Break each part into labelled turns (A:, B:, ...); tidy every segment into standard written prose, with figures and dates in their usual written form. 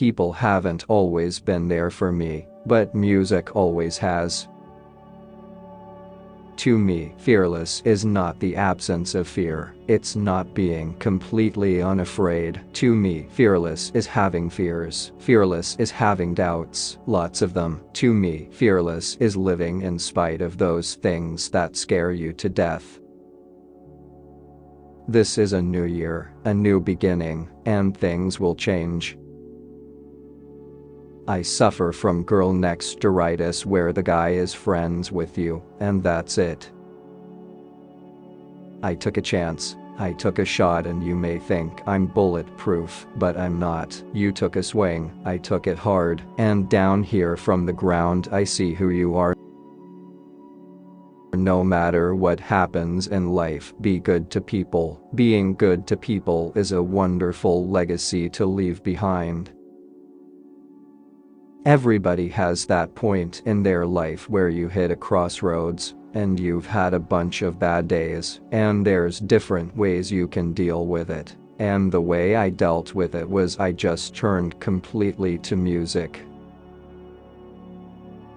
A: people haven't always been there for me, but music always has. To me, fearless is not the absence of fear. It's not being completely unafraid. To me, fearless is having fears. Fearless is having doubts, lots of them. To me, fearless is living in spite of those things that scare you to death. This is a new year, a new beginning, and things will change. I suffer from girl next dooritis, where the guy is friends with you, and that's it. I took a chance, I took a shot, and you may think I'm bulletproof, but I'm not. You took a swing, I took it hard, and down here from the ground I see who you are. No matter what happens in life, be good to people. Being good to people is a wonderful legacy to leave behind. Everybody has that point in their life where you hit a crossroads, and you've had a bunch of bad days, and there's different ways you can deal with it. And the way I dealt with it was I just turned completely to music.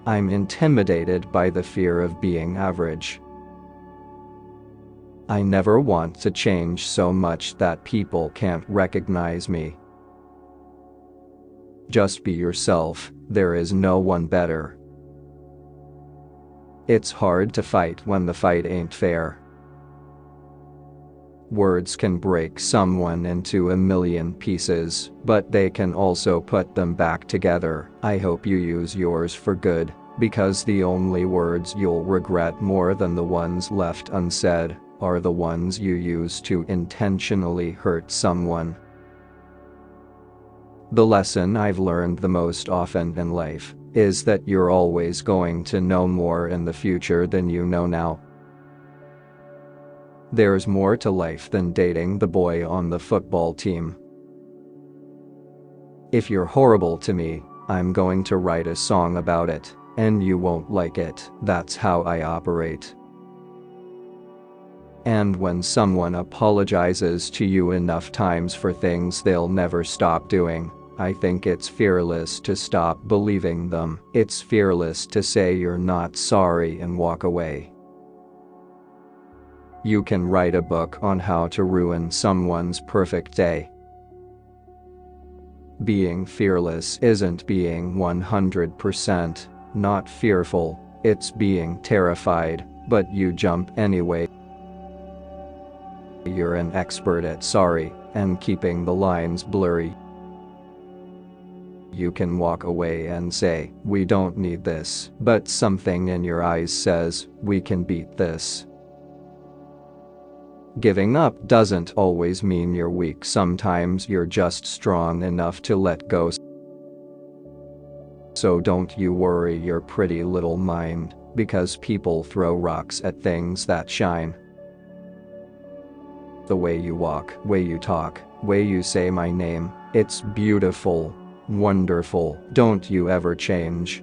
A: I'm intimidated by the fear of being average. I never want to change so much that people can't recognize me. Just be yourself, there is no one better. It's hard to fight when the fight ain't fair. Words can break someone into a million pieces, but they can also put them back together. I hope you use yours for good, because the only words you'll regret more than the ones left unsaid are the ones you use to intentionally hurt someone. The lesson I've learned the most often in life is that you're always going to know more in the future than you know now. There's more to life than dating the boy on the football team. If you're horrible to me, I'm going to write a song about it, and you won't like it. That's how I operate. And when someone apologizes to you enough times for things they'll never stop doing, I think it's fearless to stop believing them. It's fearless to say you're not sorry and walk away. You can write a book on how to ruin someone's perfect day. Being fearless isn't being 100% not fearful, it's being terrified, but you jump anyway. You're an expert at sorry and keeping the lines blurry. You can walk away and say, we don't need this, but something in your eyes says, we can beat this. Giving up doesn't always mean you're weak. Sometimes you're just strong enough to let go. So don't you worry your pretty little mind, because people throw rocks at things that shine. The way you walk, way you talk, way you say my name, it's beautiful, wonderful. Don't you ever change.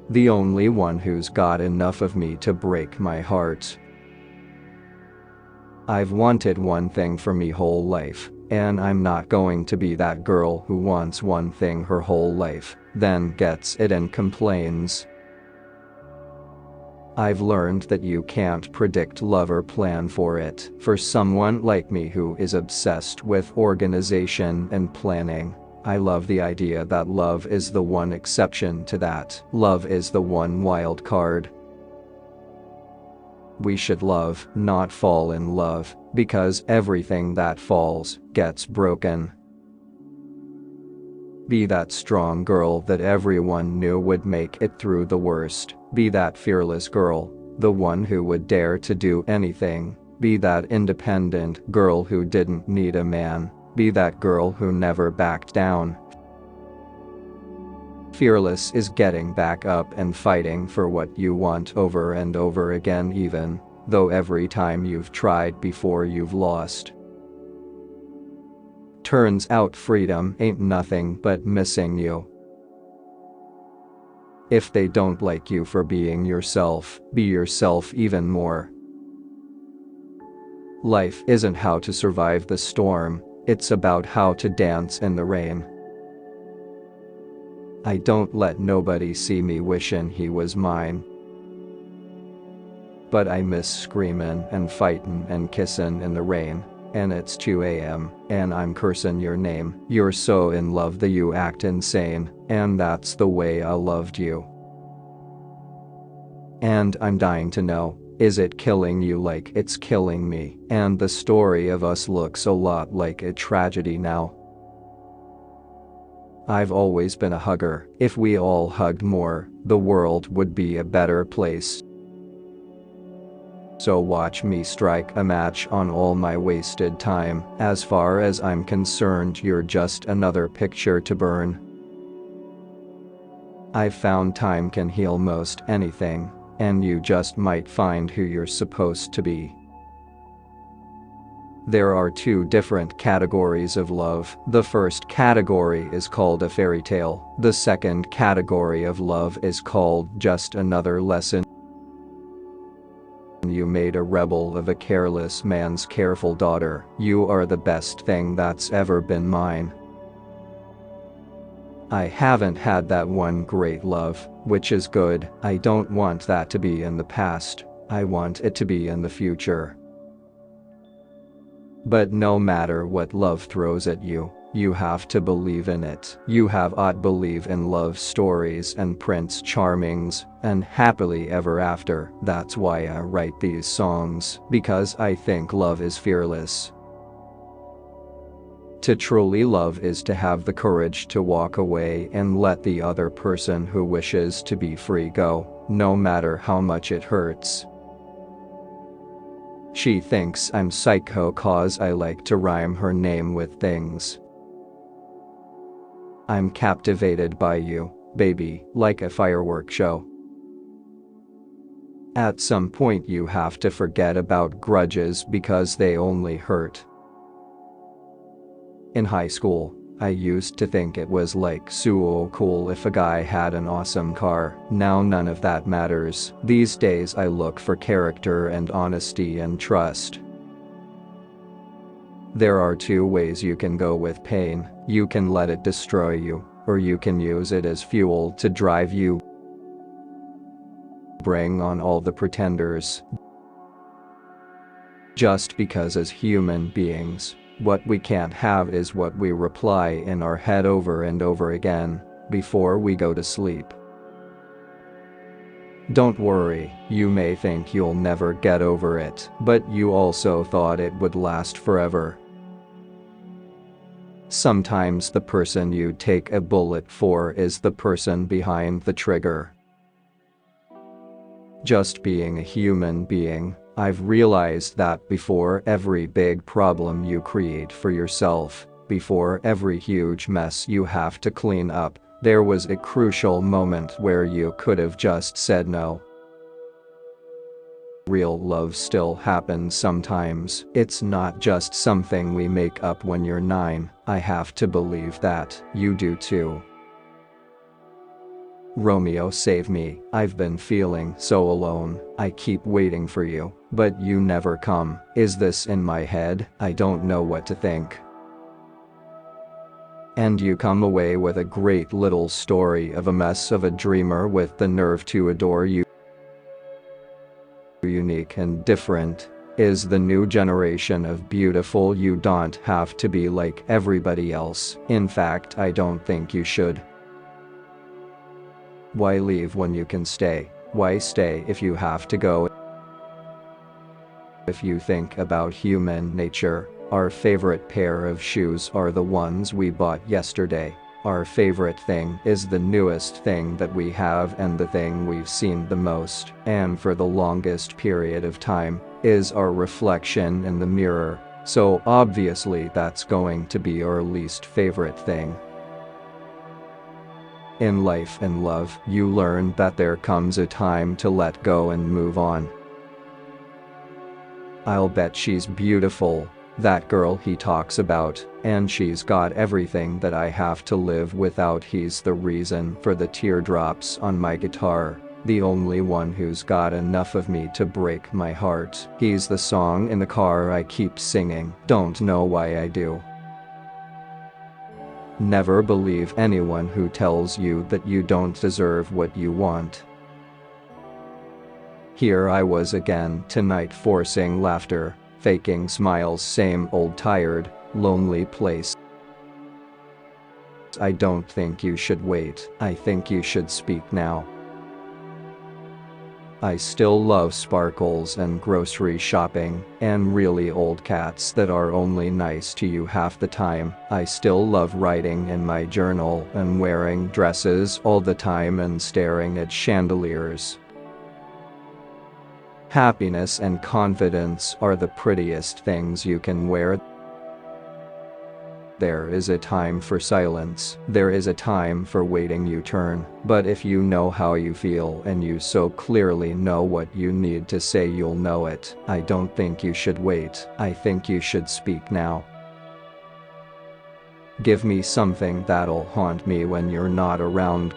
A: The only one who's got enough of me to break my heart. I've wanted one thing for me whole life, and I'm not going to be that girl who wants one thing her whole life, then gets it and complains. I've learned that you can't predict love or plan for it. For someone like me who is obsessed with organization and planning, I love the idea that love is the one exception to that. Love is the one wild card. We should love, not fall in love, because everything that falls gets broken. Be that strong girl that everyone knew would make it through the worst. Be that fearless girl, the one who would dare to do anything. Be that independent girl who didn't need a man. Be that girl who never backed down. Fearless is getting back up and fighting for what you want over and over again, even though every time you've tried before you've lost. Turns out freedom ain't nothing but missing you. If they don't like you for being yourself, be yourself even more. Life isn't how to survive the storm, It's about how to dance in the rain. I don't let nobody see me wishin' he was mine. But I miss screamin' and fightin' and kissin' in the rain. And it's 2 a.m. and I'm cursin' your name. You're so in love that you act insane, and that's the way I loved you. And I'm dying to know, is it killing you like it's killing me? And the story of us looks a lot like a tragedy now. I've always been a hugger. If we all hugged more, the world would be a better place. So watch me strike a match on all my wasted time. As far as I'm concerned, you're just another picture to burn. I've found time can heal most anything, and you just might find who you're supposed to be. There are two different categories of love. The first category is called a fairy tale. The second category of love is called just another lesson. You made a rebel of a careless man's careful daughter. You are the best thing that's ever been mine. I haven't had that one great love, which is good. I don't want that to be in the past. I want it to be in the future. But no matter what love throws at you, you have to believe in it. You have to believe in love stories and Prince Charmings and happily ever after. That's why I write these songs, because I think love is fearless. To truly love is to have the courage to walk away and let the other person who wishes to be free go, no matter how much it hurts. She thinks I'm psycho cause I like to rhyme her name with things. I'm captivated by you, baby, like a firework show. At some point you have to forget about grudges because they only hurt. In high school, I used to think it was like so cool if a guy had an awesome car. Now none of that matters. These days I look for character and honesty and trust. There are two ways you can go with pain. You can let it destroy you, or you can use it as fuel to drive you. Bring on all the pretenders. Just because as human beings, what we can't have is what we reply in our head over and over again, before we go to sleep. Don't worry, you may think you'll never get over it, but you also thought it would last forever. Sometimes the person you take a bullet for is the person behind the trigger. Just being a human being, I've realized that before every big problem you create for yourself, before every huge mess you have to clean up, there was a crucial moment where you could have just said no. Real love still happens sometimes. It's not just something we make up when you're 9. I have to believe that you do too. Romeo, save me. I've been feeling so alone. I keep waiting for you, but you never come. Is this in my head? I don't know what to think. And you come away with a great little story of a mess of a dreamer with the nerve to adore you. Unique and different is the new generation of beautiful. You don't have to be like everybody else. In fact, I don't think you should. Why leave when you can stay? Why stay if you have to go? If you think about human nature, our favorite pair of shoes are the ones we bought yesterday. Our favorite thing is the newest thing that we have, and the thing we've seen the most, and for the longest period of time, is our reflection in the mirror. So obviously that's going to be our least favorite thing. In life and love, you learn that there comes a time to let go and move on. I'll bet she's beautiful, that girl he talks about, and she's got everything that I have to live without. He's the reason for the teardrops on my guitar, the only one who's got enough of me to break my heart. He's the song in the car I keep singing, don't know why I do. Never believe anyone who tells you that you don't deserve what you want. Here I was again tonight, forcing laughter, faking smiles, same old tired, lonely place. I don't think you should wait, I think you should speak now. I still love sparkles and grocery shopping, and really old cats that are only nice to you half the time. I still love writing in my journal and wearing dresses all the time and staring at chandeliers. Happiness and confidence are the prettiest things you can wear. There is a time for silence, there is a time for waiting your turn, but if you know how you feel and you so clearly know what you need to say, you'll know it. I don't think you should wait, I think you should speak now. Give me something that'll haunt me when you're not around.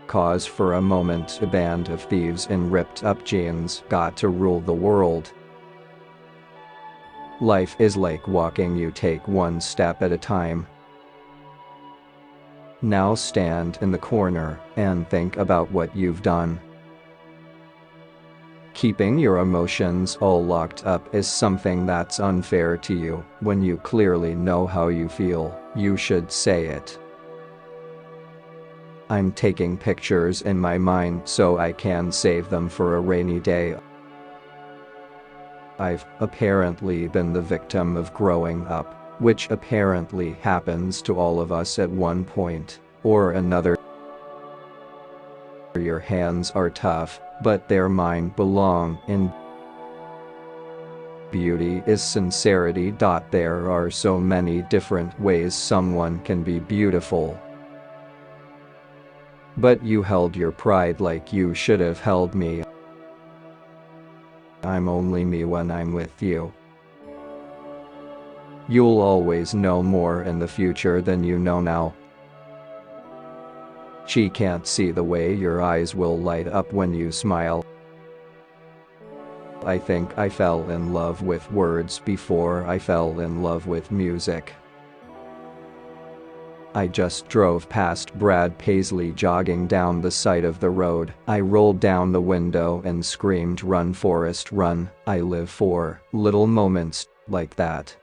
A: Cause for a moment a band of thieves in ripped up jeans got to rule the world. Life is like walking, you take one step at a time. Now stand in the corner and think about what you've done. Keeping your emotions all locked up is something that's unfair to you. When you clearly know how you feel, you should say it. I'm taking pictures in my mind so I can save them for a rainy day. I've apparently been the victim of growing up, which apparently happens to all of us at one point or another. Your hands are tough, but their mind belong in. Beauty is sincerity. There are so many different ways someone can be beautiful. But you held your pride like you should have held me. I'm only me when I'm with you. You'll always know more in the future than you know now. She can't see the way your eyes will light up when you smile. I think I fell in love with words before I fell in love with music. I just drove past Brad Paisley jogging down the side of the road. I rolled down the window and screamed, "Run, Forrest, run." I live for little moments like that.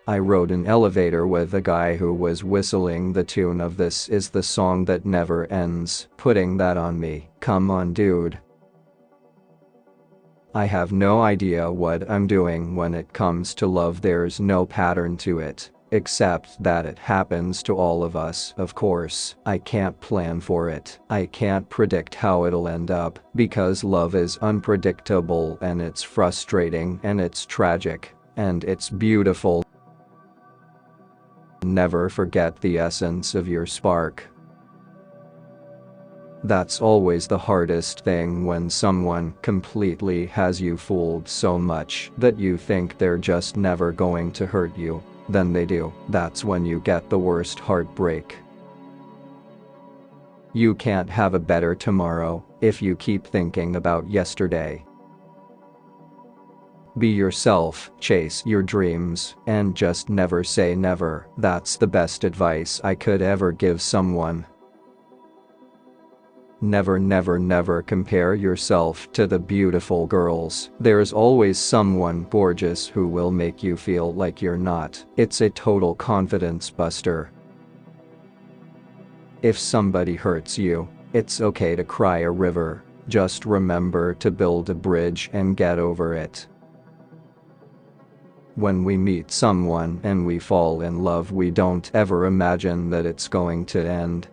A: I rode an elevator with a guy who was whistling the tune of "This Is the Song That Never Ends," putting that on me. Come on, dude. I have no idea what I'm doing when it comes to love. There's no pattern to it. Except that it happens to all of us, of course. I can't plan for it. I can't predict how it'll end up, because love is unpredictable and it's frustrating and it's tragic and it's beautiful. Never forget the essence of your spark. That's always the hardest thing, when someone completely has you fooled so much that you think they're just never going to hurt you. Then they do. That's when you get the worst heartbreak. You can't have a better tomorrow if you keep thinking about yesterday. Be yourself, chase your dreams, and just never say never. That's the best advice I could ever give someone. Never, never, never compare yourself to the beautiful girls. There's always someone gorgeous who will make you feel like you're not. It's a total confidence buster. If somebody hurts you, it's okay to cry a river. Just remember to build a bridge and get over it. When we meet someone and we fall in love, we don't ever imagine that it's going to end.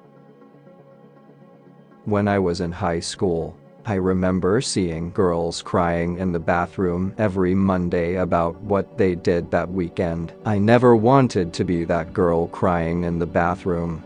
A: When I was in high school, I remember seeing girls crying in the bathroom every Monday about what they did that weekend. I never wanted to be that girl crying in the bathroom.